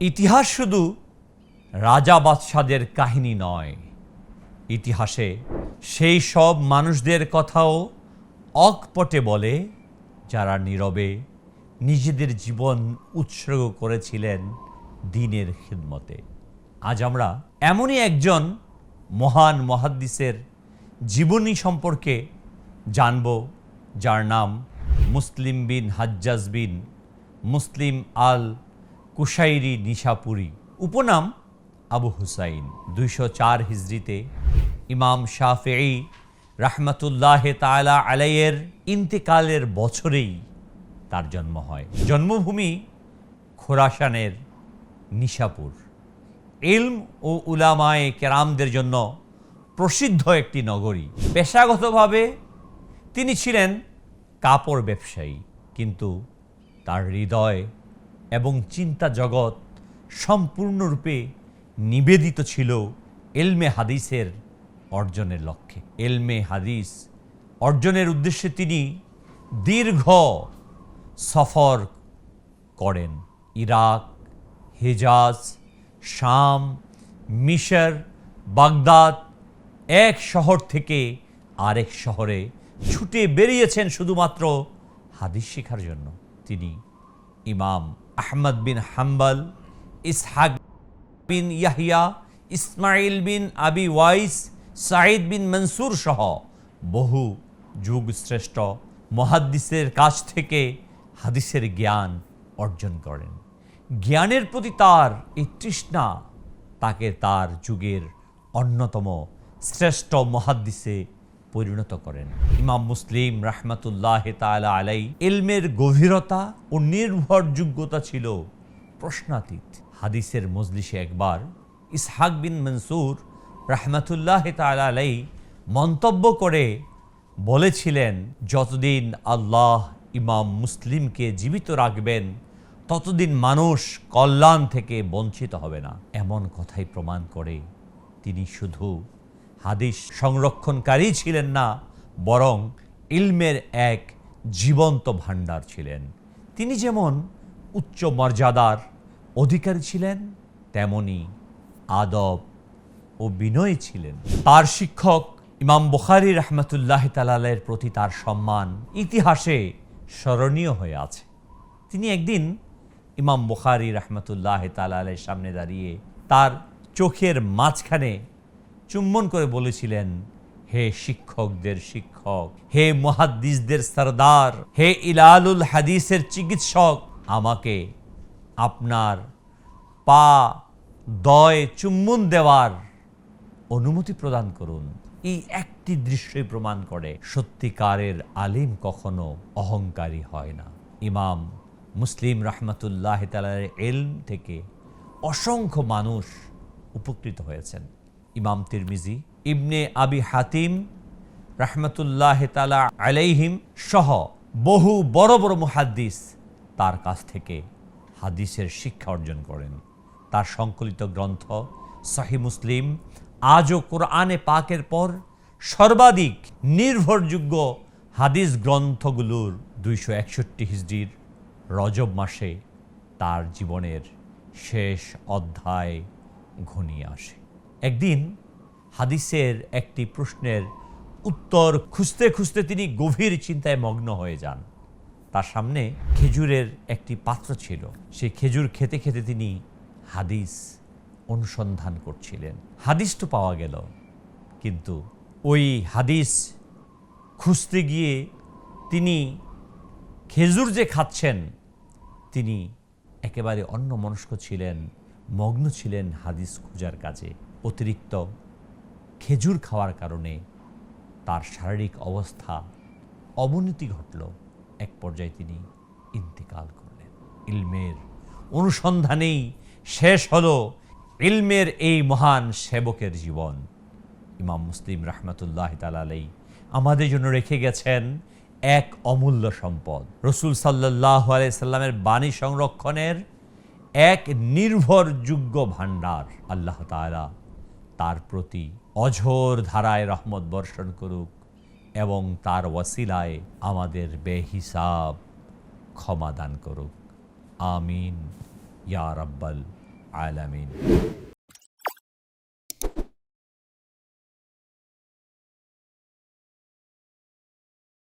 ইতিহাস শুধু রাজা বাদশাদের কাহিনী নয়, ইতিহাসে সেই সব মানুষদের কথাও অকপটে বলে যারা নীরবে নিজেদের জীবন উৎসর্গ করেছিলেন দ্বীনের খিদমতে। আজ আমরা এমনই একজন মহান মুহাদ্দিসের জীবনী সম্পর্কে জানব, যার নাম মুসলিম বিন হাজ্জাজ বিন মুসলিম আল কুশাইরি নিশাপুরি, উপনাম আবু হুসাইন। 204 হিজরিতে ইমাম শাফিঈ রাহমাতুল্লাহ তাআলা আলাইহির ইন্তেকালের বছরেই তার জন্ম হয়। জন্মভূমি খোরাসানের নিশাপুর। ইলম ও উলামায়ে কেরামদের জন্য প্রসিদ্ধ একটি নগরী। পেশাগতভাবে তিনি ছিলেন কাপড় ব্যবসায়ী, কিন্তু তার হৃদয় এবং চিন্তা জগৎ সম্পূর্ণরূপে নিবেদিত ছিল ইলমে হাদিসের অর্জনের লক্ষ্যে। ইলমে হাদিস অর্জনের উদ্দেশ্যে তিনি দীর্ঘ সফর করেন। ইরাক, হিজাজ, শাম, মিশর, বাগদাদ, এক শহর থেকে আরেক শহরে ছুটে বেরিয়েছেন শুধুমাত্র হাদিস শেখার জন্য। তিনি ইমাম আহমদ বিন হাম্বল, ইসহাক বিন ইয়াহিয়া, ইসমাইল বিন আবি ওয়াইস, সাঈদ বিন মনসুর সহ বহু যুগশ্রেষ্ঠ মুহাদ্দিসের কাছ থেকে হাদিসের জ্ঞান অর্জন করেন। জ্ঞানের প্রতি তার এই তৃষ্ণা তাকে তার যুগের অন্যতম শ্রেষ্ঠ মুহাদ্দিসে পরিণত করেন। ইমাম মুসলিম রাহমাতুল্লাহ তাআলা আলাইহি ইলমের গভীরতা ও নির্ভরযোগ্যতা ছিল প্রশ্নাতীত। হাদিসের মজলিসে একবার ইসহাক বিন মনসুর রাহমাতুল্লাহ তাআলা আলাইহি মন্তব্য করে বলেছিলেন, যতদিন আল্লাহ ইমাম মুসলিমকে জীবিত রাখবেন ততদিন মানুষ কল্যাণ থেকে বঞ্চিত হবে না। এমন কথাই প্রমাণ করে তিনি শুধু হাদিস সংরক্ষণকারী ছিলেন না, বরং ইলমের এক জীবন্ত ভাণ্ডার ছিলেন। তিনি যেমন উচ্চ মর্যাদার অধিকারী ছিলেন, তেমনি আদব ও বিনয়ী ছিলেন। তার শিক্ষক ইমাম বুখারী রাহমাতুল্লাহ তাআলা আলাইহির প্রতি তার সম্মান ইতিহাসে স্মরণীয় হয়ে আছে। তিনি একদিন ইমাম বুখারী রাহমাতুল্লাহ তাআলা আলাইহির সামনে দাঁড়িয়ে তার চোখের মাঝখানে চুম্বন করে বলেছিলেন, হে শিক্ষকদের শিক্ষক, হে মুহাদ্দিসদের সরদার, হে ইলালুল হাদিসের চিকিৎসক, আমাকে আপনার পা দয় চুম্বন দেওয়ার অনুমতি প্রদান করুন। এই একটি দৃশ্যই প্রমাণ করে সত্যিকারের আলিম কখনো অহংকারী হয় না। ইমাম মুসলিম রাহমাতুল্লাহ তাআলার ইলম থেকে অসংখ্য মানুষ উপকৃত হয়েছেন। ইমাম তিরমিজি, ইবনে আবি হাতিম রাহমাতুল্লাহ তাআলা আলাইহিম সহ বহু বড় বড় মুহাদ্দিস তার কাছ থেকে হাদিসের শিক্ষা অর্জন করেন। তার সংকলিত গ্রন্থ সহিহ মুসলিম আজও কোরআনে পাকের পর সর্বাধিক নির্ভরযোগ্য হাদিস গ্রন্থগুলোর 261 হিজরির রজব মাসে তার জীবনের শেষ অধ্যায় ঘনিয়ে আসে। একদিন হাদিসের একটি প্রশ্নের উত্তর খুঁজতে খুঁজতে তিনি গভীর চিন্তায় মগ্ন হয়ে যান। তার সামনে খেজুরের একটি পাত্র ছিল। সেই খেজুর খেতে খেতে তিনি হাদিস অনুসন্ধান করছিলেন। হাদিস তো পাওয়া গেল, কিন্তু ওই হাদিস খুঁজতে গিয়ে তিনি খেজুর যে খাচ্ছেন, তিনি একেবারে অন্যমনস্ক ছিলেন, মগ্ন ছিলেন হাদিস খোঁজার কাজে। অতিরিক্ত খেজুর খাওয়ার কারণে তার শারীরিক অবস্থা অবনতি ঘটল। এক পর্যায়ে তিনি ইন্তেকাল করলেন। ইলমের অনুসন্ধানেই শেষ হলো ইলমের এই মহান সেবকের জীবন। ইমাম মুসলিম রাহমাতুল্লাহ তাআলা আলাইহি আমাদের জন্য রেখে গেছেন এক অমূল্য সম্পদ, রাসূল সাল্লাল্লাহু আলাইহি সাল্লামের বাণী সংরক্ষণের এক নির্ভরযোগ্য ভাণ্ডার। আল্লাহ তাআলা তার প্রতি অঝোর ধারায় রহমত বর্ষণ করুক এবং তার ওয়াসিলায় আমাদের বেহিসাব ক্ষমা দান করুক। আমিন ইয়া রাব্বাল আলামিন।